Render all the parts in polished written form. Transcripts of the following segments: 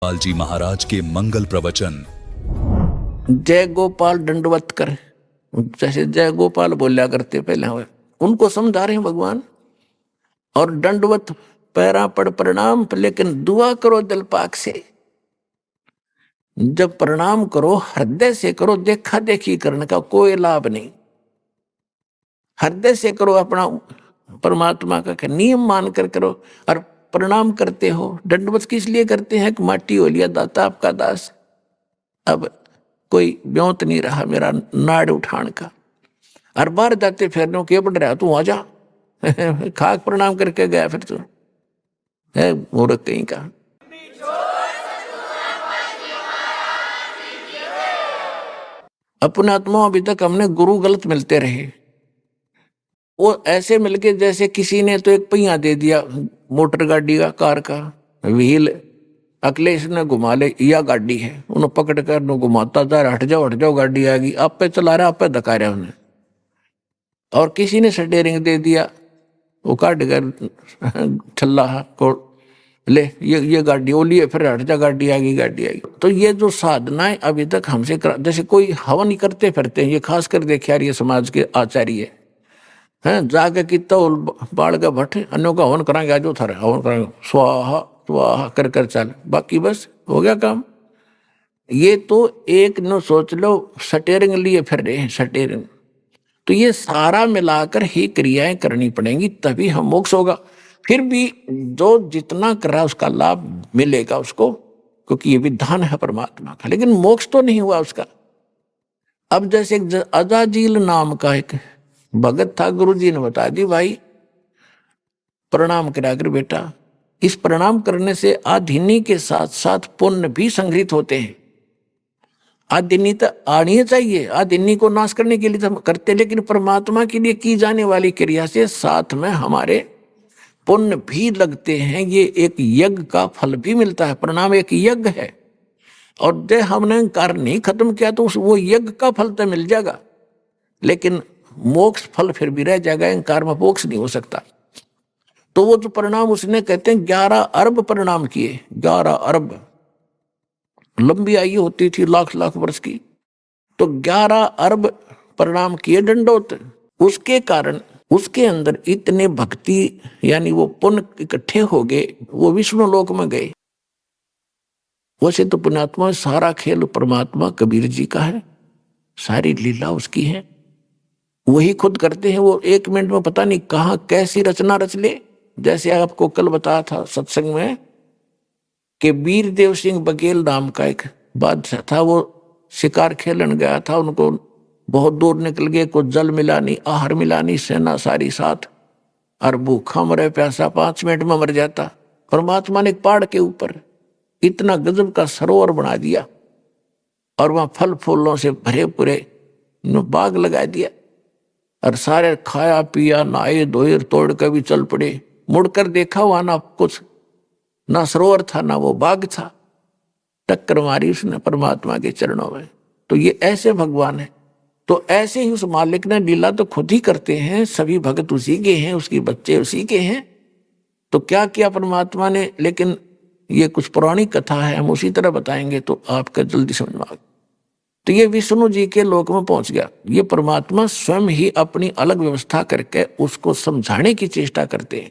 गोपाल जी महाराज के मंगल प्रवचन। जय गोपाल दंडवत कर, जैसे जय गोपाल बोलिया करते पहले हुए, उनको समझा रहे हैं भगवान। और दंडवत पैरा पड़ प्रणाम, लेकिन दुआ करो दिल पाक से। जब प्रणाम करो हृदय से करो, देखा देखी करने का कोई लाभ नहीं। हृदय से करो, अपना परमात्मा का नियम मानकर करो। और प्रणाम करते हो, दंडवत किस लिए करते हैं कि माटी हो लिया दाता आपका दास, अब कोई ब्योत नहीं रहा मेरा नाड़ उठान का। हर बार जाते फिर के बढ़ रहा तू आ जा खाक प्रणाम करके गया, फिर तू है मूर्ख कहीं का। अपने आत्मा अभी तक हमने गुरु गलत मिलते रहे। वो ऐसे मिलके जैसे किसी ने तो एक पहिया दे दिया मोटर गाड़ी का, कार का व्हील, अखिलेश ने घुमा ले, या गाड़ी है, उन्हें पकड़ कर न घुमाता जा, हट जाओ गाड़ी आ गई, आप पे चला रहा, आप पे धका रहा उन्हें। और किसी ने स्टीयरिंग दे दिया, वो काट कर छल्ला को ले, ये गाड़ी वो लिए, फिर हट जा, गाड़ी आ गई। तो ये जो साधनाएं अभी तक हमसे जैसे कोई हवन ही करते फिरते हैं, ये खास कर देखे यार, ये समाज के आचार्य हैं, जाके कितना बाढ़ का भट्ट अन्यों का हवन कराएंगे, आज थारे हवन कराएंगे, स्वाहा स्वाहा कर चल, बाकी बस हो गया काम। ये तो एक न सोच लो स्टीयरिंग लिए फिर रहे हैं, स्टीयरिंग। तो ये सारा मिलाकर ही क्रियाएं करनी पड़ेंगी, तभी हम मोक्ष होगा। फिर भी जो जितना कर रहा है उसका लाभ मिलेगा उसको, क्योंकि ये विधान है परमात्मा का, लेकिन मोक्ष तो नहीं हुआ उसका। अब जैसे अजाजील नाम का एक भगत था, गुरु जी ने बता दी भाई प्रणाम करा कर बेटा, इस प्रणाम करने से आधिनी के साथ साथ पुण्य भी संग्रहित होते हैं। आदिनी तो आनी चाहिए, आदिनी को नाश करने के लिए तो हम करते, लेकिन परमात्मा के लिए की जाने वाली क्रिया से साथ में हमारे पुण्य भी लगते हैं। ये एक यज्ञ का फल भी मिलता है, प्रणाम एक यज्ञ है। और जब हमने अहंकार नहीं खत्म किया तो वो यज्ञ का फल तो मिल जाएगा, लेकिन मोक्ष फल फिर भी रह जाएगा, अहंकार में मोक्ष नहीं हो सकता। तो वो जो प्रणाम उसने कहते हैं 11 अरब प्रणाम किए, 11 अरब, लंबी आयु होती थी लाख लाख वर्ष की, तो 11 अरब प्रणाम किए दंडोत। उसके कारण उसके अंदर इतने भक्ति यानी वो पुण्य इकट्ठे हो गए, वो विष्णु लोक में गए। वैसे तो पुण्यात्मा सारा खेल परमात्मा कबीर जी का है, सारी लीला उसकी है, वही खुद करते हैं। वो 1 मिनट में पता नहीं कहाँ कैसी रचना रच ले। जैसे आपको कल बताया था सत्संग में कि वीरदेव सिंह बघेल नाम का एक बादशाह था, वो शिकार खेलन गया था, उनको बहुत दूर निकल गए, कुछ जल मिला नहीं, आहार मिला नहीं, सेना सारी साथ, और भूखा मरे प्यासा 5 मिनट में मर जाता। परमात्मा ने एक पहाड़ के ऊपर इतना गजब का सरोवर बना दिया, और वहां फल फूलों से भरे पूरे बाग लगा दिया, और सारे खाया पिया नहाए धोए तोड़ कर भी चल पड़े। मुड़कर देखा वहां ना कुछ, ना सरोवर था ना वो बाग था, टक्कर मारी उसने परमात्मा के चरणों में। तो ये ऐसे भगवान है। तो ऐसे ही उस मालिक ने लीला तो खुद ही करते हैं, सभी भगत उसी के हैं, उसके बच्चे उसी के हैं। तो क्या किया परमात्मा ने, लेकिन ये कुछ पुरानी कथा है, हम उसी तरह बताएंगे तो आपका जल्दी समझ में आ। तो ये विष्णु जी के लोक में पहुंच गया। ये परमात्मा स्वयं ही अपनी अलग व्यवस्था करके उसको समझाने की चेष्टा करते हैं,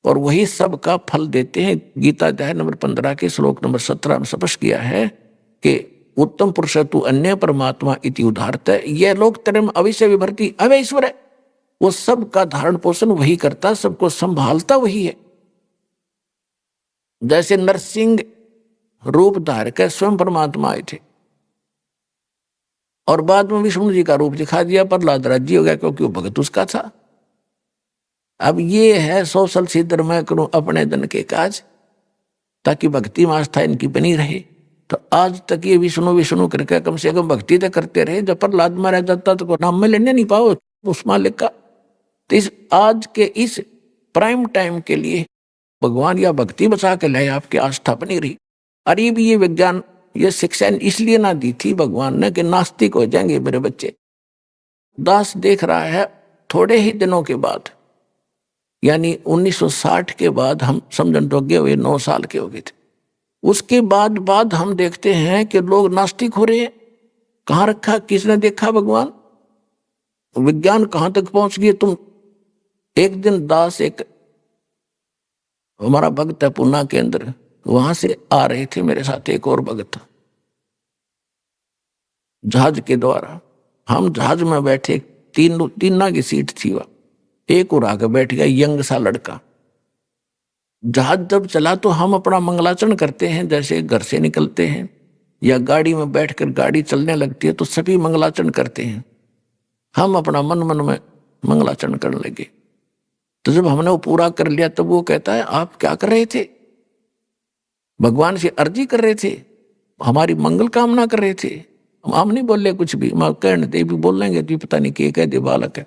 और वही सब का फल देते हैं। गीता अध्याय नंबर 15 के श्लोक नंबर 17 में स्पष्ट किया है कि उत्तम पुरुष तु अन्य परमात्मा इति उदाहरत है, यह लोक तरम अविश्य विभर्ति अवैश्वर है। वो सब का धारण पोषण वही करता, सबको संभालता वही है। जैसे नरसिंह रूप धार के स्वयं परमात्मा आए थे, और बाद में विष्णु जी का रूप दिखा दिया, प्रहलाद राज्य हो गया, क्योंकि वो भगत उसका था। अब ये है सोशल सिद्धर मैं करूं अपने धन के काज, ताकि भक्ति में आस्था इनकी बनी रहे। तो आज तक ये विष्णु विष्णु करके कम से कम भक्ति तो करते रहे। जब प्रहलाद मारा जाता तो नाम में लेने नहीं पाओ उस मालिक का। तो इस आज के इस प्राइम टाइम के लिए भगवान या भक्ति बचा के लाए, आपकी आस्था बनी रही। अरे भी ये विज्ञान ये शिक्षा इसलिए ना दी थी भगवान ने कि नास्तिक हो जाएंगे मेरे बच्चे। दास देख रहा है थोड़े ही दिनों के बाद, यानी 1960 के बाद हम समझन योग्य हुए 9 साल के हो गए थे। उसके बाद हम देखते हैं कि लोग नास्तिक हो रहे हैं। कहाँ रखा, किसने देखा भगवान? विज्ञान कहाँ तक पहुंच गई? तुम एक दिन दास, एक हमारा भक्त है पूना के अंदर, वहां से आ रहे थे मेरे साथ एक और भक्त जहाज के द्वारा। हम जहाज में बैठे, तीन की सीट थी वह, एक और आगे बैठ गया यंग सा लड़का। जहाज जब चला तो हम अपना मंगलाचरण करते हैं, जैसे घर से निकलते हैं या गाड़ी में बैठकर गाड़ी चलने लगती है तो सभी मंगलाचरण करते हैं। हम अपना मन में मंगलाचरण करने लगे। तो जब हमने वो पूरा कर लिया तब वो कहता है, आप क्या कर रहे थे? भगवान से अर्जी कर रहे थे, हमारी मंगल कामना कर रहे थे। हम नहीं बोले कुछ भी, मैं कहने दे भी बोल लेंगे तो पता नहीं क्या कह दे बालक है।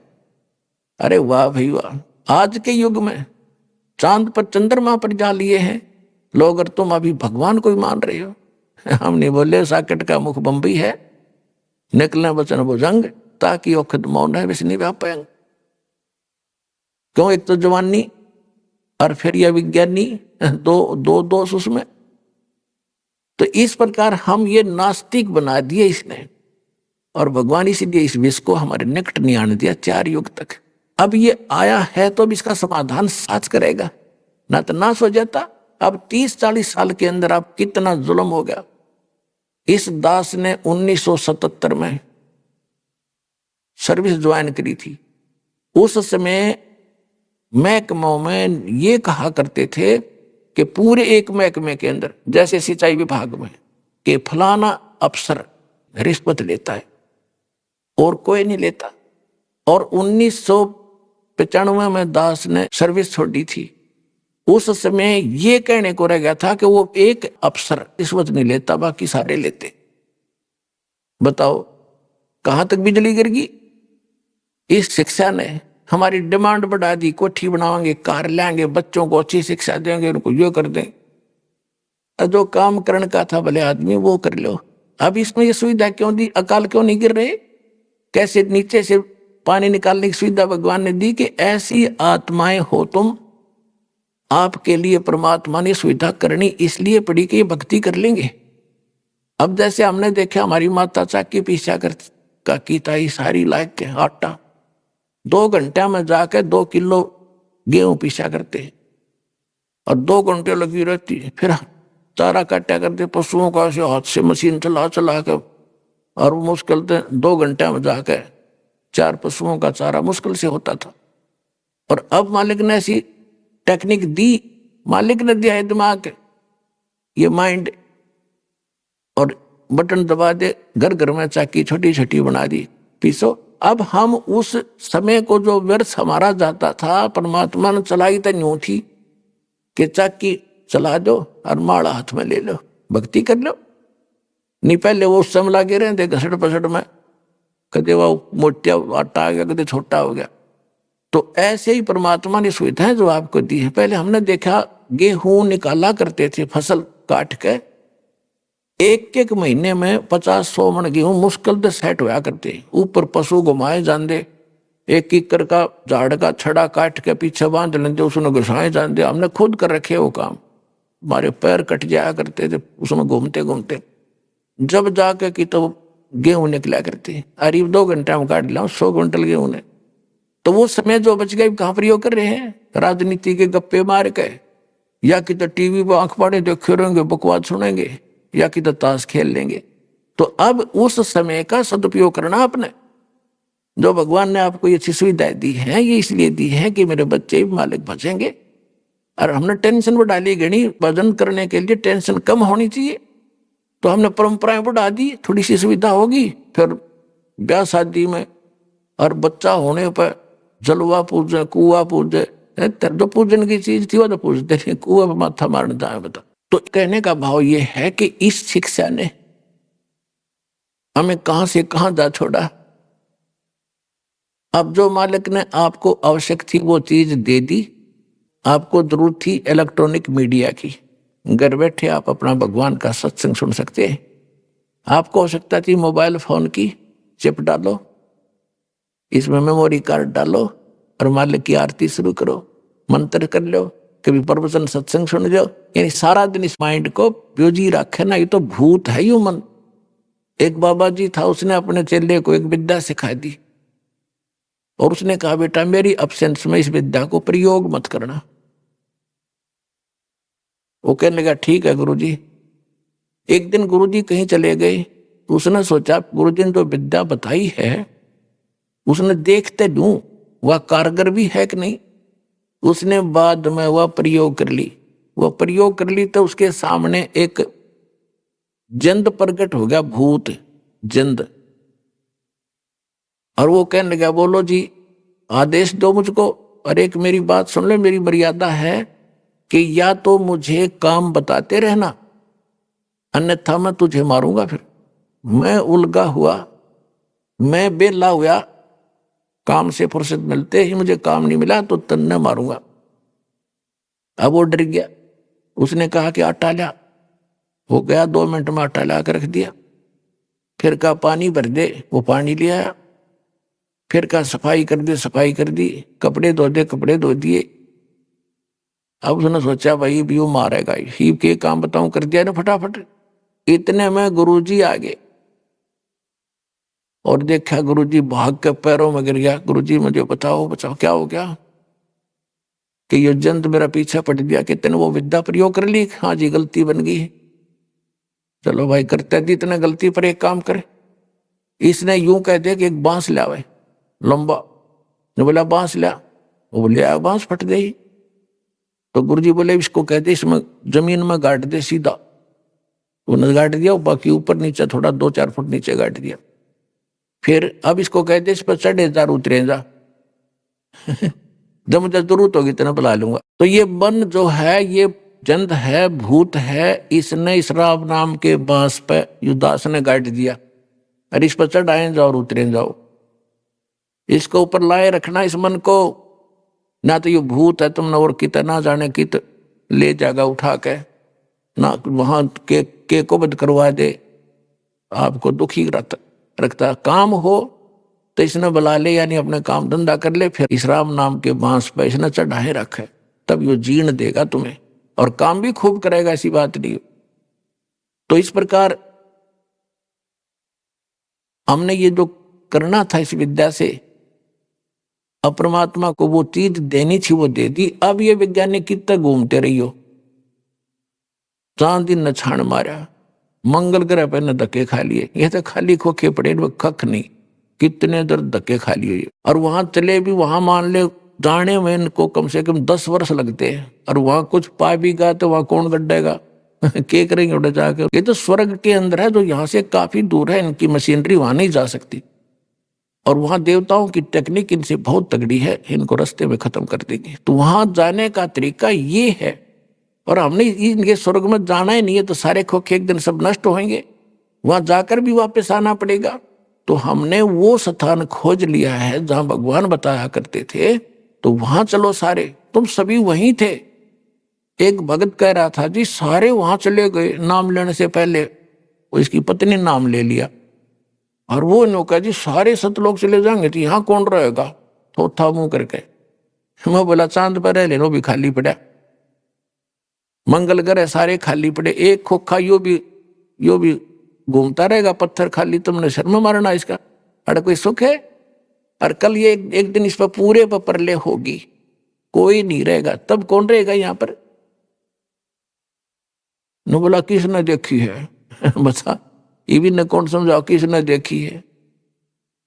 अरे वाह भाई वाह, आज के युग में चांद पर चंद्रमा पर जा लिए हैं लोग, और तुम अभी भगवान को ही मान रहे हो। हम नहीं बोले, साकेट का मुख बम्बई है, निकलने वचन भुजंग, ताकि औखद मौन है वैसे नहीं व्यापयंग। क्यों? एक तो जवानी और फिर यह विज्ञानी, दो दोष उसमें। तो इस प्रकार हम ये नास्तिक बना दिए इसने, और भगवान इसीलिए इस विष को हमारे निकट नहीं आने दिया 4 युग तक। अब ये आया है तो अब इसका समाधान साथ करेगा, ना तो नाश हो जाता। अब 30-40 साल के अंदर अब कितना जुल्म हो गया। इस दास ने 1977 में सर्विस ज्वाइन करी थी। उस समय महकमों में ये कहा करते थे कि पूरे एक महकमे के अंदर, जैसे सिंचाई विभाग में, कि फलाना अफसर रिश्वत लेता है और कोई नहीं लेता। और 1995 में दास ने सर्विस छोड़ी थी। उस समय ये कहने को रह गया था कि वो एक अफसर रिश्वत नहीं लेता, बाकी सारे लेते। बताओ कहां तक बिजली गिर गई। इस शिक्षा ने हमारी डिमांड बढ़ा दी, कोठी बनाएंगे, कार लाएंगे, बच्चों को अच्छी शिक्षा देंगे, उनको यो कर दें। जो काम करने का था भले आदमी वो कर लो। अब इसमें ये सुविधा क्यों दी? अकाल क्यों नहीं गिर रहे? कैसे नीचे से पानी निकालने की सुविधा भगवान ने दी कि ऐसी आत्माएं हो तुम, आपके लिए परमात्मा ने सुविधा करनी इसलिए पड़ी कि ये भक्ति कर लेंगे। अब जैसे हमने देखा हमारी माता चाकी पीछा कर का कीता ही सारी लायक के आटा 2 घंटे में जाके 2 किलो गेहूं पीछा करते हैं और 2 घंटे लगी रहती है। फिर चारा काटा करते पशुओं का, ऐसे हाथ से मशीन चला के, और मुश्किल से 2 घंटे में जाके 4 पशुओं का चारा मुश्किल से होता था। और अब मालिक ने ऐसी टेक्निक दी, मालिक ने दिया है दिमाग, ये माइंड, और बटन दबा दे, घर घर में चाकी छोटी छोटी बना दी, पीसो। अब हम उस समय को जो व्यर्थ हमारा जाता था, परमात्मा ने चलाई तो न्यू थी कि चाकी चला दो और माड़ा हाथ में ले लो, भक्ति कर लो। नहीं पहले वो उस समय लगे रहे थे घसड़ पसड़ में, कदे वो मोटा आटा आ गया, कदे छोटा हो गया। तो ऐसे ही परमात्मा ने सुविधाएं जो आपको दी है। पहले हमने देखा गेहूं निकाला करते थे फसल काट के, एक महीने में 50-100 मन गेहूं मुश्किल से सेट होया करते। ऊपर पशु घुमाए जाते, 1 एकड़ का झाड़ का छड़ा काट के पीछे बांध लेते, उसमें घुसाए जाते। हमने खुद कर रखे वो काम, हमारे पैर कट जाया करते थे उसमें घूमते घूमते। जब जाके कि तो गेहूं निकला करते, अरे 2 घंटे में काट लिया 100 क्विंटल गेहूं ने। तो वो समय जो बच गए कहाँ प्रयोग कर रहे हैं? राजनीति के गप्पे मार के, या कि तो टीवी पर आंख पाड़े देखे रहेंगे, बकवास सुनेंगे, या कि तो ताश खेल लेंगे। तो अब उस समय का सदुपयोग करना आपने, जो भगवान ने आपको ये अच्छी सुविधाएं दी है, ये इसलिए दी है कि मेरे बच्चे भी मालिक भजेंगे। और हमने टेंशन बढ़ा ली घनी, भजन करने के लिए टेंशन कम होनी चाहिए, तो हमने परंपराएं बढ़ा दी, थोड़ी सी सुविधा होगी। फिर ब्याह शादी में और बच्चा होने पर जलवा पूजे, कुआ पूजे, जो पूजन की चीज थी वो तो पूजते नहीं, कुआ पर माथा मारने जाए बता। तो कहने का भाव ये है कि इस शिक्षा ने हमें कहां से कहां जा छोड़ा। अब जो मालिक ने आपको आवश्यक थी वो चीज दे दी। आपको जरूरत थी इलेक्ट्रॉनिक मीडिया की, घर बैठे आप अपना भगवान का सत्संग सुन सकते हैं। आपको आवश्यकता थी मोबाइल फोन की, चिप डालो, इसमें मेमोरी कार्ड डालो और मालिक की आरती शुरू करो, मंत्र कर लो, कभी प्रवचन सत्संग सुन जाओ, यानी सारा दिन इस माइंड को ब्योजी रखे ना, ये तो भूत है यू मन। एक बाबा जी था, उसने अपने चेले को एक विद्या सिखा दी और उसने कहा बेटा मेरी अब्सेंस में इस विद्या को प्रयोग मत करना। वो कहने लगा ठीक है गुरुजी। एक दिन गुरुजी कहीं चले गए, तो उसने सोचा गुरुजी ने जो विद्या बताई है उसने देखते दूं वह कारगर भी है कि नहीं। उसने बाद में वह प्रयोग कर ली, वह प्रयोग कर ली तो उसके सामने एक जंद प्रकट हो गया, भूत जंद। और वो कहने लगा बोलो जी आदेश दो मुझको। और एक मेरी बात सुन ले, मेरी मर्यादा है कि या तो मुझे काम बताते रहना अन्यथा मैं तुझे मारूंगा। फिर मैं उलझा हुआ, मैं बेला हुआ, काम से फुर्सत मिलते ही मुझे काम नहीं मिला तो तन्ने मारूंगा। अब वो डर गया, उसने कहा कि आटा ला। हो गया 2 मिनट में आटा ला कर रख दिया। फिर कहा पानी भर दे, वो पानी ले आया। फिर कहा सफाई कर दे, सफाई कर दी। कपड़े धो दे, कपड़े धो दिए। अब उसने सोचा भाई भी वो मारेगा ही, के काम बताऊं, कर दिया ना फटाफट। इतने में गुरुजी आ गए और देखा गुरुजी भाग के पैरों में गिर गया। गुरुजी मुझे बताओ बचाओ क्या हो गया? कि ये जंत मेरा पीछा पड़ गया कि तेने वो विद्या प्रयोग कर ली। हाँ जी गलती बन गई। चलो भाई करते दी इतने गलती पर एक काम करे। इसने यूं कह दिया कि एक बांस लावे लंबा। ने बोला बांस ला, वो ले आया, बांस फट गई। तो गुरुजी बोले इसको कहते इसमें जमीन में गाड़ दे सीधा। उन्होंने गाड़ दिया, बाकी ऊपर नीचे थोड़ा 2-4 फुट नीचे गाड़ दिया। फिर अब इसको कहते इस पर चढ़े जा उतरे जा जब मुझे जरूरत होगी इतना बुला लूंगा। तो ये मन जो है ये जंद है, भूत है, इसने इस राम नाम के बांस पे युदास ने गाड़ दिया। अरे इस पर चढ़ाए जाओ और उतरे जाओ, इसको ऊपर लाए रखना इस मन को। ना तो ये भूत है तुमने और कितना जाने कित ले जाएगा उठा के, ना वहां के को बद करवा दे, आपको दुखी रखता। काम हो तो इसने बुला ले, यानी अपने काम धंधा कर ले, फिर इस राम नाम के बांस पे इसने चढ़ाए रखे, तब यो जीण देगा तुम्हें और काम भी खूब करेगा, ऐसी बात नहीं। तो इस प्रकार हमने ये जो करना था इस विद्या से, अपरमात्मा को वो चीज देनी थी वो दे दी। अब ये वैज्ञानिक कितना घूमते रही हो, चांद दिन न छाण मारा, मंगल ग्रह पे न धक्के खा लिए। ये तो खाली खोखे पड़े, कख नहीं, कितने दर धक्के खा लिए। और वहां चले भी, वहां मान ले जाने में इनको कम से कम 10 वर्ष लगते हैं, और वहां कुछ पा भी गया तो वहां कौन गड्ढेगा के करेंगे उड़े जाकर। ये तो स्वर्ग के अंदर है जो यहाँ से काफी दूर है, इनकी मशीनरी वहां नहीं जा सकती। और वहां देवताओं की टेक्निक इनसे बहुत तगड़ी है, इनको रास्ते में खत्म कर देगी। तो वहां जाने का तरीका ये है। और हमने इनके स्वर्ग में जाना ही नहीं है, तो सारे खोखे एक दिन सब नष्ट होंगे, वहां जाकर भी वापस आना पड़ेगा। तो हमने वो स्थान खोज लिया है जहां भगवान बताया करते थे, तो वहां चलो सारे, तुम सभी वहीं थे। एक भगत कह रहा था जी सारे वहां चले गए, नाम लेने से पहले वो इसकी पत्नी नाम ले लिया। और वो नौका जी सारे सतलोक चले जाएंगे तो यहाँ कौन रहेगा, तो था मुंह करके। मैं बोला चांद पर रह लेनो भी खाली पड़ा, मंगल ग्रह सारे खाली पड़े, एक खोखा यो भी घूमता रहेगा, पत्थर खाली, तुमने शर्म मारना इसका, अरे कोई सुख है। और कल ये एक दिन इस पर पूरे पर परले होगी, कोई नहीं रहेगा, तब कौन रहेगा यहाँ पर? न बोला किसने देखी है बता, ये भी न कौन समझाओ किसने देखी है।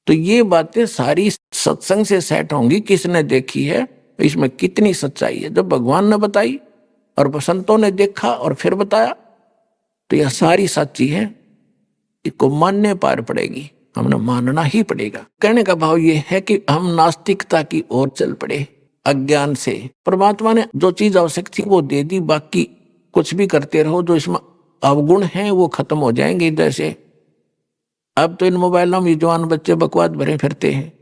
तो ये बातें सारी सत्संग से सेट होंगी, किसने देखी है, इसमें कितनी सच्चाई है। जब भगवान ने बताई और संतों ने देखा और फिर बताया, तो यह सारी सच्ची है, इसको मानने पार पड़ेगी, हमने मानना ही पड़ेगा। कहने का भाव ये है कि हम नास्तिकता की ओर चल पड़े अज्ञान से। परमात्मा ने जो चीज आवश्यक थी वो दे दी, बाकी कुछ भी करते रहो, जो इसमें अवगुण हैं वो खत्म हो जाएंगे। जैसे अब तो इन मोबाइलों में जवान बच्चे बकवास भरे फिरते हैं,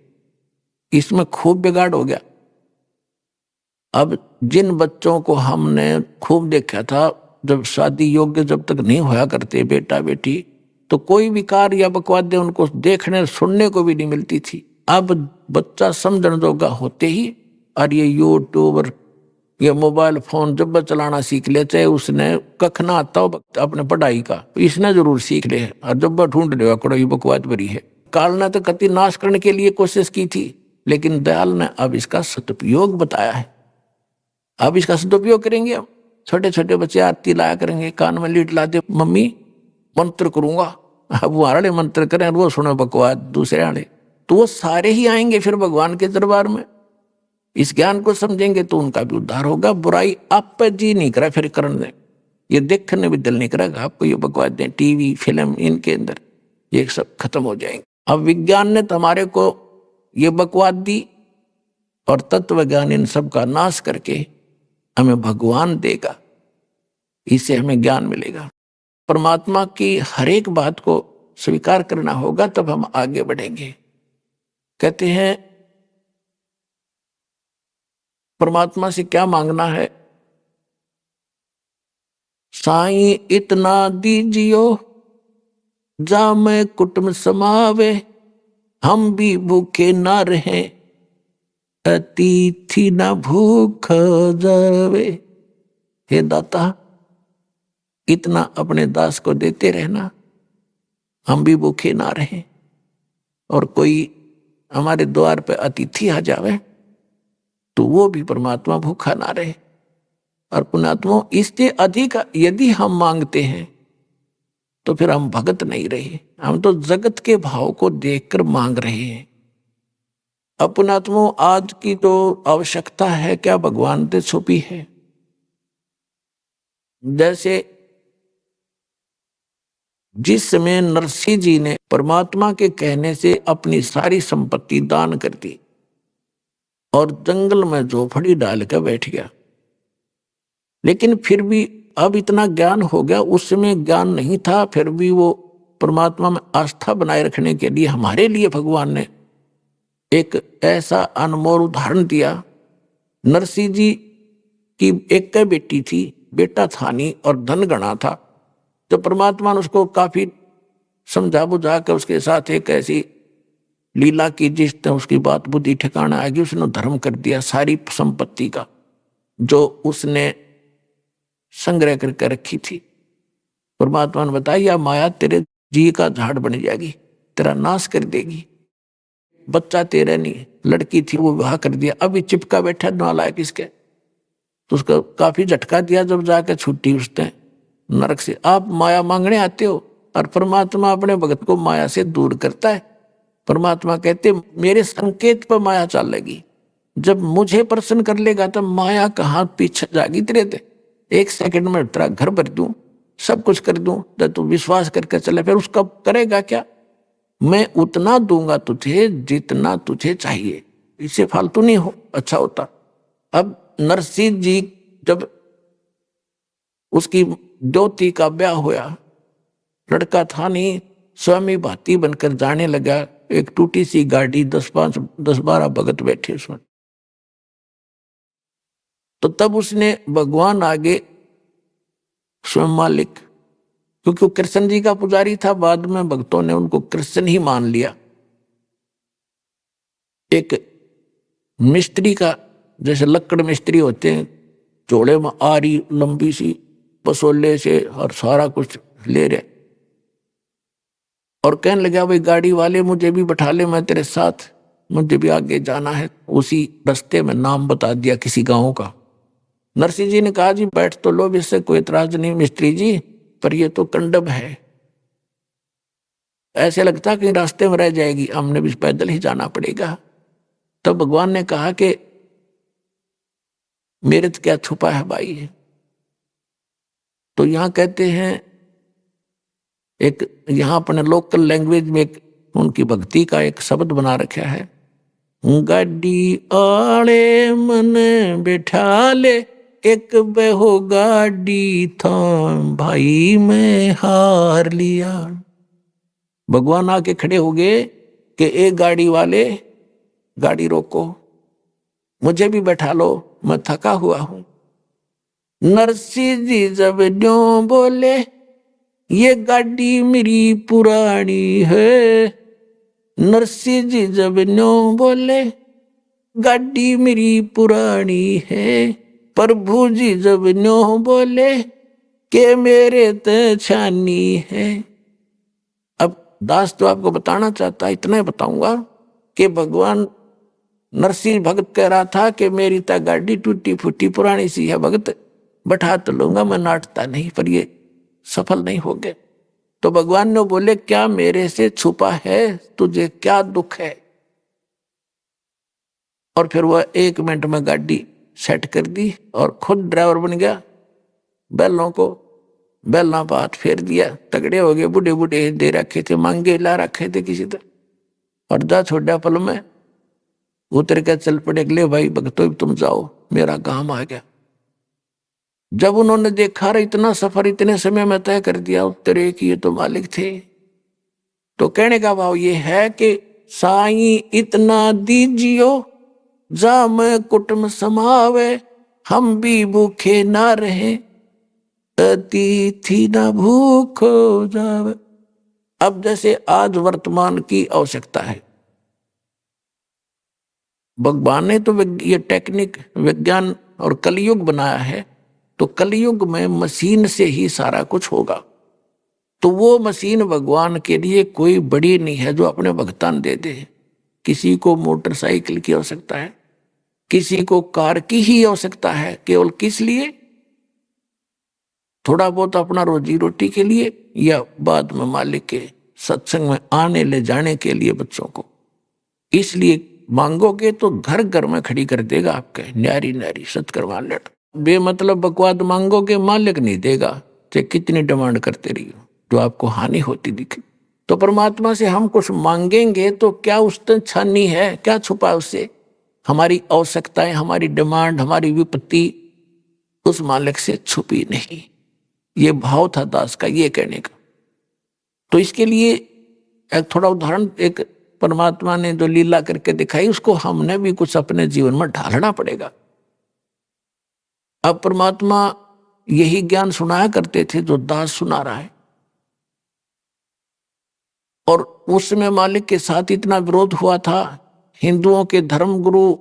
इसमें खूब बिगाड़ हो गया। अब जिन बच्चों को हमने खूब देखा था, जब शादी योग्य जब तक नहीं होया करते बेटा बेटी, तो कोई विकार या बकवाद उनको देखने सुनने को भी नहीं मिलती थी। अब बच्चा समझने जोगा होते ही और ये यूट्यूब और ये मोबाइल फोन जब चलाना सीख ले, चाहे उसने कख ना आता हो अपने पढ़ाई का, इसने जरूर सीख ले। और जब वह ढूंढ ले कड़ो ये बकवाद भरी है। काल ने तो कति नाश करने के लिए कोशिश की थी, लेकिन दयाल ने अब इसका सदुपयोग बताया है। अब इसका सदुपयोग करेंगे। अब छोटे छोटे बच्चे आरती लाया करेंगे, कान में लीड ला दे, मम्मी मंत्र करूंगा, अब वो आड़े मंत्र करें, वो सुने बकवाद दूसरे आड़े, तो वो सारे ही आएंगे फिर भगवान के दरबार में। इस ज्ञान को समझेंगे तो उनका भी उद्धार होगा। बुराई आप पे जी नहीं करा फिर करने, ये देखने भी दिल नहीं करेगा आपको। ये बकवाद दें टीवी फिल्म इनके अंदर ये सब खत्म हो जाएंगे। अब विज्ञान ने तो हमारे को ये बकवाद दी, और तत्व ज्ञान इन सब का नाश करके हमें भगवान देगा, इससे हमें ज्ञान मिलेगा। परमात्मा की हर एक बात को स्वीकार करना होगा, तब हम आगे बढ़ेंगे। कहते हैं परमात्मा से क्या मांगना है? साईं इतना दीजियो जा मैं कुटुंब समावे, हम भी भूखे ना रहे, अतिथि ना भूख जावे। हे दाता, इतना अपने दास को देते रहना, हम भी भूखे ना रहे, और कोई हमारे द्वार पे अतिथि आ जावे तो वो भी परमात्मा भूखा ना रहे। और पुण्यात्मा, इससे अधिक यदि हम मांगते हैं तो फिर हम भगत नहीं रहे, हम तो जगत के भाव को देखकर मांग रहे हैं। अब पुण्यात्मा, आज की तो आवश्यकता है क्या भगवान से छुपी है। जैसे जिस समय नरसिंह जी ने परमात्मा के कहने से अपनी सारी संपत्ति दान कर दी और जंगल में झोपड़ी डाल कर बैठ गया, लेकिन फिर भी अब इतना ज्ञान हो गया, उस समय ज्ञान नहीं था, फिर भी वो परमात्मा में आस्था बनाए रखने के लिए हमारे लिए भगवान ने एक ऐसा अनमोल उदाहरण दिया। नरसिंह जी की एक बेटी थी, बेटा था नहीं और धन गणा था, तो परमात्मा ने उसको काफी समझा बुझा कर उसके साथ एक ऐसी लीला की जिसने उसकी बात बुद्धि ठिकाना आ गई। उसने धर्म कर दिया सारी संपत्ति का जो उसने संग्रह करके रखी थी। परमात्मा ने बताया माया तेरे जी का झाड़ बन जाएगी, तेरा नाश कर देगी, बच्चा तेरा नहीं, लड़की थी वो विवाह कर दिया, अभी चिपका बैठा नालायक इसके, तो उसको काफी झटका दिया। जब जाकर छुट्टी उसने नरक से, आप माया मांगने आते हो और परमात्मा अपने भगत को माया से दूर करता है। परमात्मा कहते मेरे संकेत पर माया चलेगी, जब मुझे प्रसन्न कर लेगा तब माया कहाँ पीछे जागी तेरे थे। 1 सेकंड में तेरा घर भर दूं, सब कुछ कर दूं, तो तू विश्वास करके चले, फिर उसका करेगा क्या? मैं उतना दूंगा तुझे जितना तुझे चाहिए, इससे फालतू नहीं हो अच्छा होता। अब नरसिंह जी जब उसकी द्योती का ब्याह होया, लड़का था नहीं, स्वामी भाती बनकर जाने लगा, एक टूटी सी गाड़ी 10-12 भगत बैठे उसमें, तो तब उसने भगवान आगे स्वयं मालिक, क्योंकि वो कृष्ण जी का पुजारी था, बाद में भक्तों ने उनको कृष्ण ही मान लिया। एक मिस्त्री का, जैसे लक्कड़ मिस्त्री होते हैं, चोड़े में आरी लंबी सी पसोले से और सारा कुछ ले रहे, और कहने लगा भाई गाड़ी वाले मुझे भी बैठा ले, मैं तेरे साथ, मुझे भी आगे जाना है। उसी रास्ते में नाम बता दिया किसी गांव का। नरसिंह जी ने कहा जी बैठ तो लो, इससे कोई इतराज नहीं मिस्त्री जी, पर ये तो कंडब है, ऐसे लगता कि रास्ते में रह जाएगी, हमने भी पैदल ही जाना पड़ेगा। तब भगवान ने कहा कि मेरे तो क्या छुपा है भाई। तो यहां कहते हैं एक, यहां अपने लोकल लैंग्वेज में एक उनकी भक्ति का एक शब्द बना रखा है, गाड़ी आले मन बैठा ले, एक बेहो गाड़ी था भाई मैं हार लिया। भगवान आके खड़े हो गए कि एक गाड़ी वाले गाड़ी रोको, मुझे भी बैठा लो, मैं थका हुआ हूं। नरसिंह जी जब ड्यों बोले ये गाड़ी मेरी पुरानी है, नरसिंह जी जब न्यों बोले गाड़ी मेरी पुरानी है, प्रभु जी जब न्यो बोले के मेरे ते छानी है। अब दास तो आपको बताना चाहता है, इतना ही बताऊंगा कि भगवान नरसिंह भगत कह रहा था कि मेरी तो गाड़ी टूटी फूटी पुरानी सी है भगत, बैठा तो लूंगा मैं, नाटता नहीं, पर ये सफल नहीं हो गए। तो भगवान ने बोले क्या मेरे से छुपा है, तुझे क्या दुख है। और फिर वह 1 मिनट में गाड़ी सेट कर दी और खुद ड्राइवर बन गया। बैलों को बैला बात फेर दिया, तगड़े हो गए, बूढ़े बूढ़े दे रखे थे, मांगे ला रखे थे किसी तरह, और जा छोड़ा पल में उतर के चल पड़े। अगले भाई भगतो तुम जाओ, मेरा काम आ गया। जब उन्होंने देखा रहा इतना सफर इतने समय में तय कर दिया, उतरे कि ये तो मालिक थे। तो कहने का भाव ये है कि साईं इतना दीजियो जा मैं कुटुंब समावे, हम भी भूखे ना रहे, अतिथि ना भूख हो जावे। अब जैसे आज वर्तमान की आवश्यकता है, भगवान ने तो ये टेक्निक विज्ञान और कलयुग बनाया है, तो कलयुग में मशीन से ही सारा कुछ होगा। तो वो मशीन भगवान के लिए कोई बड़ी नहीं है जो अपने भुगतान दे दे। किसी को मोटरसाइकिल की आवश्यकता है, किसी को कार की ही आवश्यकता है, केवल किस लिए, थोड़ा बहुत अपना रोजी रोटी के लिए, या बाद में मालिक के सत्संग में आने ले जाने के लिए बच्चों को। इसलिए मांगोगे तो घर घर में खड़ी कर देगा आपके, न्यारी न्यारी सत्कर्मा लट। बेमतलब बकवाद मांगोगे मालिक नहीं देगा, चाहे कितनी डिमांड करते रहिए, जो आपको हानि होती दिखे। तो परमात्मा से हम कुछ मांगेंगे तो क्या उससे छानी है, क्या छुपा है उससे। हमारी आवश्यकताएं, हमारी डिमांड, हमारी विपत्ति उस मालिक से छुपी नहीं। ये भाव था दास का ये कहने का। तो इसके लिए एक थोड़ा उदाहरण, एक परमात्मा ने जो लीला करके दिखाई, उसको हमने भी कुछ अपने जीवन में ढालना पड़ेगा। अब परमात्मा यही ज्ञान सुनाया करते थे जो दास सुना रहा है, और उस समय मालिक के साथ इतना विरोध हुआ था। हिंदुओं के धर्म गुरु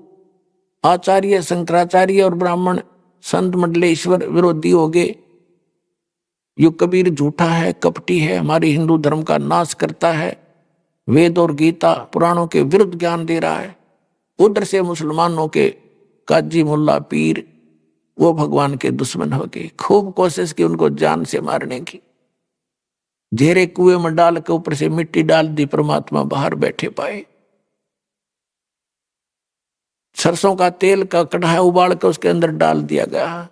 आचार्य शंकराचार्य और ब्राह्मण संत मंडलेश्वर विरोधी हो गए। यो कबीर झूठा है, कपटी है, हमारे हिंदू धर्म का नाश करता है, वेद और गीता पुराणों के विरुद्ध ज्ञान दे रहा है। उधर से मुसलमानों के काजी मुल्ला पीर वो भगवान के दुश्मन हो गए। खूब कोशिश की उनको जान से मारने की, घेरे कुएं में डाल के ऊपर से मिट्टी डाल दी, परमात्मा बाहर बैठे पाए। सरसों का तेल का कढ़ाई उबाल के उसके अंदर डाल दिया गया,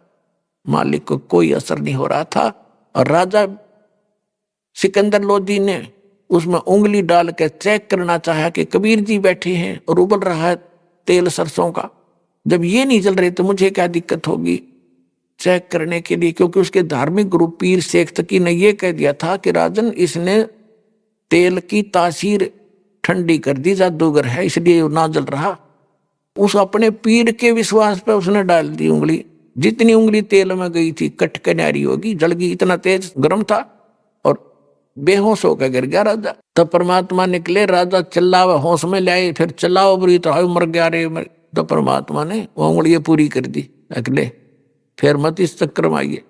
मालिक को कोई असर नहीं हो रहा था। और राजा सिकंदर लोधी ने उसमें उंगली डाल के चेक करना चाहा कि कबीर जी बैठे हैं और उबल रहा है तेल सरसों का, जब ये नहीं जल रहे तो मुझे क्या दिक्कत होगी, चेक करने के लिए। क्योंकि उसके धार्मिक गुरु पीर शेख तकी ने यह कह दिया था कि राजन इसने तेल की तासीर ठंडी कर दी, जादूगर है इसलिए ना जल रहा। उस अपने पीर के विश्वास पर उसने डाल दी उंगली, जितनी उंगली तेल में गई थी कट के न्यारी होगी, जल गई, इतना तेज गर्म था, और बेहोश होकर गिर गया राजा। तब परमात्मा निकले, राजा चिल्लावे, होश में लाए, फिर चिल्लाओ बुरी तो मर गया रे मर। तो परमात्मा ने वो उंगली पूरी कर दी, अगले फिर मत इस चक्कर में आइए।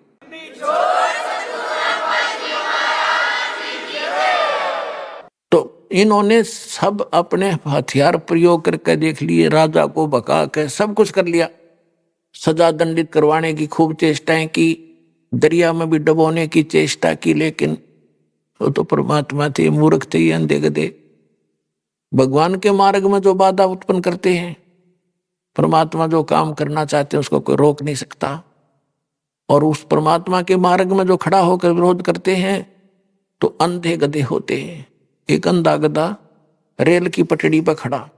तो इन्होंने सब अपने हथियार प्रयोग करके देख लिए, राजा को भगा के सब कुछ कर लिया, सजा दंडित करवाने की खूब चेष्टाएं की, दरिया में भी डुबोने की चेष्टा की, लेकिन वो तो परमात्मा थे, मूर्ख थे, अंधे गधे। भगवान के मार्ग में जो बाधा उत्पन्न करते हैं, परमात्मा जो काम करना चाहते हैं उसको कोई रोक नहीं सकता। और उस परमात्मा के मार्ग में जो खड़ा होकर विरोध करते हैं तो अंधे गधे होते हैं। एक अंधा गधा रेल की पटड़ी पर खड़ा,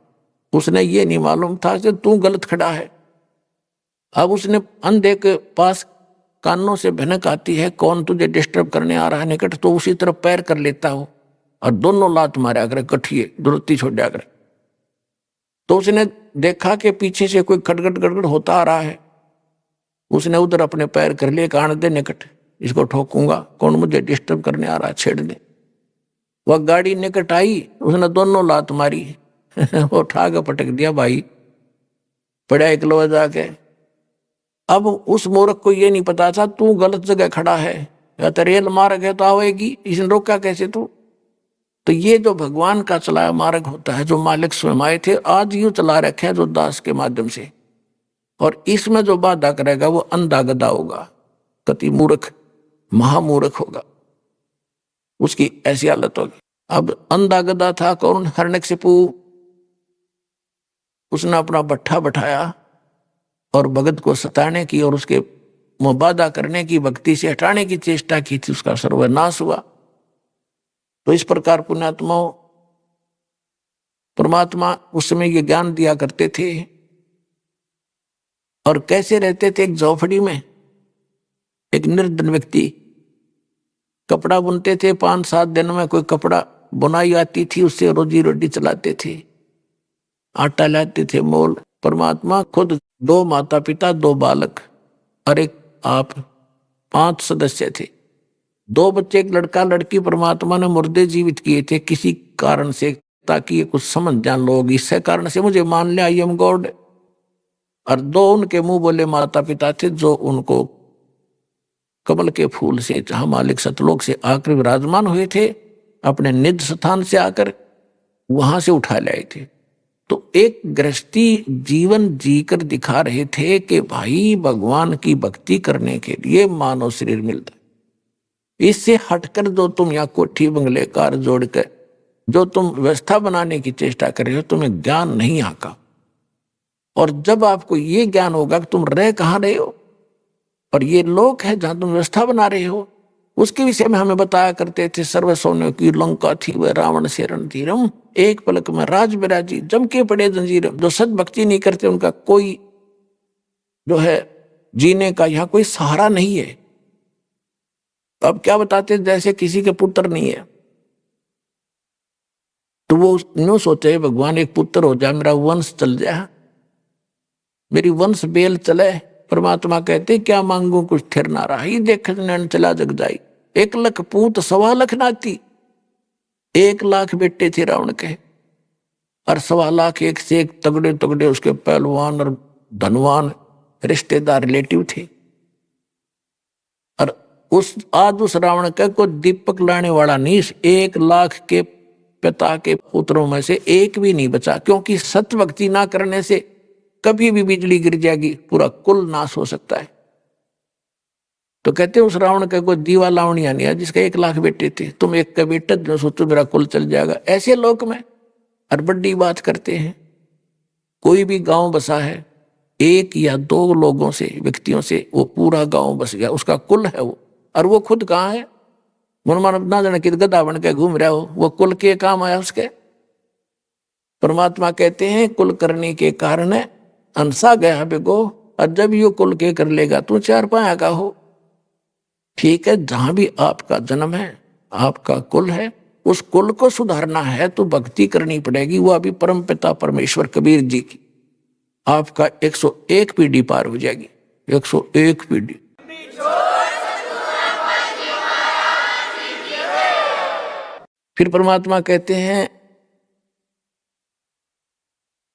उसने ये नहीं मालूम था कि तू गलत खड़ा है। अब उसने अंधे के पास कानों से भनक आती है, कौन तुझे डिस्टर्ब करने आ रहा है निकट, तो उसी तरफ पैर कर लेता हो और दोनों लात मारा कर कठिए दुरुत्ती छोड़ा कर। तो उसने देखा कि पीछे से कोई खटखट गड़गड़ होता आ रहा है, उसने उधर अपने पैर कर लिए, कान दे निकट, इसको ठोकूंगा, कौन मुझे डिस्टर्ब करने आ रहा है, छेड़ दे। वह गाड़ी निकट आई, उसने दोनों लात मारी वो उठा के पटक दिया, भाई पड़ा एक लोहा जाके। अब उस मूर्ख को ये नहीं पता था तू गलत जगह खड़ा है, या तो रेल मार्ग है तो आवेगी, इसने रोका कैसे तू। तो ये जो भगवान का चलाया मार्ग होता है, जो मालिक स्वयं आए थे, आज यूं चला रखे है जो दास के माध्यम से, और इसमें जो बाधा करेगा वो अंधा गधा होगा, कति मूर्ख महामूर्ख होगा, उसकी ऐसी हालत होगी। अब अंधा गधा था कौन? हिरण्यकशिपु। उसने अपना भट्ठा बैठाया और भगत को सताने की और उसके मुबादा करने की, भक्ति से हटाने की चेष्टा की थी, उसका सर्वनाश हुआ। तो इस प्रकार पुण्यात्माओं, परमात्मा उस समय ये ज्ञान दिया करते थे। और कैसे रहते थे? एक झोपड़ी में एक निर्धन व्यक्ति कपड़ा बुनते थे, 5-7 दिन में कोई कपड़ा बुनाई आती थी, उससे रोजी रोटी चलाते थे, आटा लाते थे मोल। परमात्मा खुद 2 माता पिता 2 बालक और एक आप 5 सदस्य थे, 2 बच्चे, एक लड़का लड़की। परमात्मा ने मुर्दे जीवित किए थे किसी कारण से, ताकि ये कुछ समझ जान लोग, इससे कारण से मुझे मान ले, आई एम गॉड। और 2 उनके मुंह बोले माता पिता थे, जो उनको कमल के फूल से, जहां मालिक सतलोक से आकर विराजमान हुए थे, अपने निज स्थान से आकर वहां से उठा लाए थे। तो एक गृहस्थी जीवन जीकर दिखा रहे थे कि भाई भगवान की भक्ति करने के लिए मानव शरीर मिलता है। इससे हटकर जो तुम यहाँ कोठी बंगले कार जोड़कर जो तुम व्यवस्था बनाने की चेष्टा कर रहे हो, तुम्हें ज्ञान नहीं आका। और जब आपको ये ज्ञान होगा कि तुम रह कहाँ रहे हो और ये लोक है जहां तुम व्यवस्था बना रहे हो, उसके विषय में हमें बताया करते थे। सर्व सोने की लंका थी वह रावण से रणधीरम, एक पलक में राज बिराजी जम के पड़े जंजीर। जो सद भक्ति नहीं करते उनका कोई जो है जीने का यहाँ कोई सहारा नहीं है। अब क्या बताते, जैसे किसी के पुत्र नहीं है तो वो यूं सोचे भगवान एक पुत्र हो जाए, मेरा वंश चल जाए, मेरी वंश बेल चले। परमात्मा कहते क्या मांगू कुछ थिर ना रहा, ही देख नैन चला जग जाई। 1 लाख पूत 1.25 लाख नाती, 1 लाख बेटे थे रावण के, और 1.25 लाख एक से एक तगड़े तगड़े उसके पहलवान और धनवान रिश्तेदार रिलेटिव थे। और उस रावण के को दीपक लाने वाला नहीं, 1 लाख के पिता के पुत्रों में से एक भी नहीं बचा, क्योंकि सत्य भक्ति ना करने से कभी भी बिजली गिर जाएगी, पूरा कुल नाश हो सकता है। तो कहते उस रावण का कोई दीवा लावणिया नहीं है जिसके 1 लाख बेटे थे, तुम एक का बेटा जो सोचो मेरा कुल चल जाएगा। ऐसे लोक में और बड़ी बात करते हैं। कोई भी गांव बसा है, 1 या 2 लोगों से, व्यक्तियों से वो पूरा गांव बस गया, उसका कुल है वो। और वो खुद कहाँ है? मन ना जाने कि गधा बन के घूम रहा हो, वो कुल के काम आया उसके। परमात्मा कहते हैं कुल करने के कारण अंसा गया बेगो, और जब यू कुल के कर लेगा तू 4 पाया का हो। ठीक है, जहां भी आपका जन्म है, आपका कुल है, उस कुल को सुधारना है तो भक्ति करनी पड़ेगी। वो अभी परम पिता परमेश्वर कबीर जी की आपका 101 पीढ़ी पार हो जाएगी, 101 पीढ़ी। फिर परमात्मा कहते हैं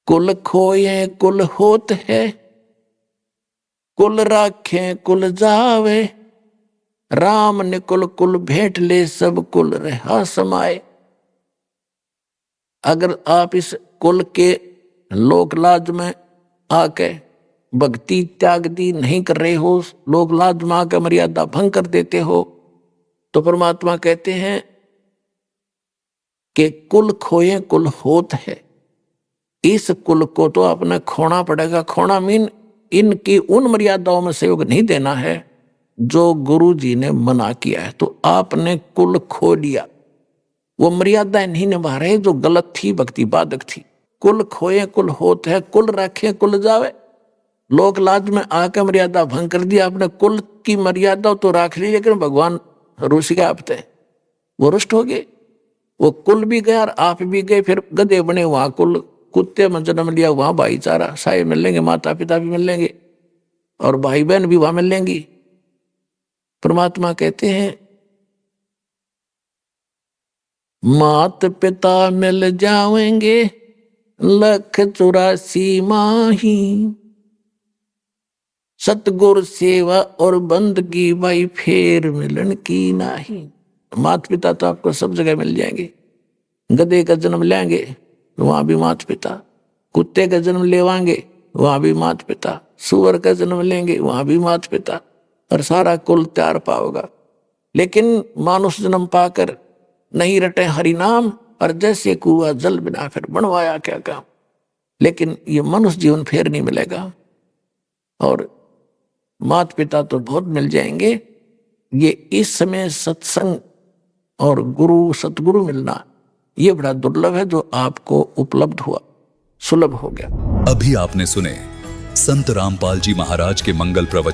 कुल खोए कुल होत है, कुल राखे कुल जावे, राम ने कुल कुल भेंट ले सब कुल रहा समाए। अगर आप इस कुल के लोक लाज में आके भक्ति त्याग दी नहीं कर रहे हो, लोक लाज में आकर मर्यादा भंग कर देते हो, तो परमात्मा कहते हैं कि कुल खोए कुल होत है। इस कुल को तो आपने खोना पड़ेगा। खोना मीन इनकी उन मर्यादाओं में सहयोग नहीं देना है जो गुरु जी ने मना किया है। तो आपने कुल खो लिया, वो मर्यादाएं नहीं निभा रहे जो गलत थी, भक्ति बाधक थी। कुल खोए कुल होत है, कुल रखे कुल जावे। लोक लाज में आकर मर्यादा भंग कर दिया आपने। कुल की मर्यादा तो राख ली, लेकिन भगवान रुस गए आपते, वो रुष्ट हो गए। वो कुल भी गया और आप भी गए, फिर गधे बने। वहां कुल कुत्ते में जन्म लिया, वहां भाईचारा साए मिल लेंगे, माता पिता भी मिल लेंगे और भाई बहन भी वहां मिल लेंगी। परमात्मा कहते हैं मात पिता मिल जाएंगे 184 माही, सतगुर सेवा और बंदगी भाई फेर मिलन की नाही। माता पिता तो आपको सब जगह मिल जाएंगे। गधे का जन्म लेंगे वहां भी माता पिता, कुत्ते का जन्म लेवांगे वहां भी माता पिता, सुअर का जन्म लेंगे वहां भी माता पिता, और सारा कुल तैयार पाओगा। लेकिन मानुष जन्म पाकर नहीं रटे हरि नाम, और जैसे कुआ जल बिना फिर बनवाया क्या काम। लेकिन ये मनुष्य जीवन फिर नहीं मिलेगा। और माता पिता तो बहुत मिल जाएंगे। ये इस समय सत्संग और गुरु सतगुरु मिलना ये बड़ा दुर्लभ है, जो आपको उपलब्ध हुआ, सुलभ हो गया। अभी आपने सुने संत रामपाल जी महाराज के मंगल प्रवचन।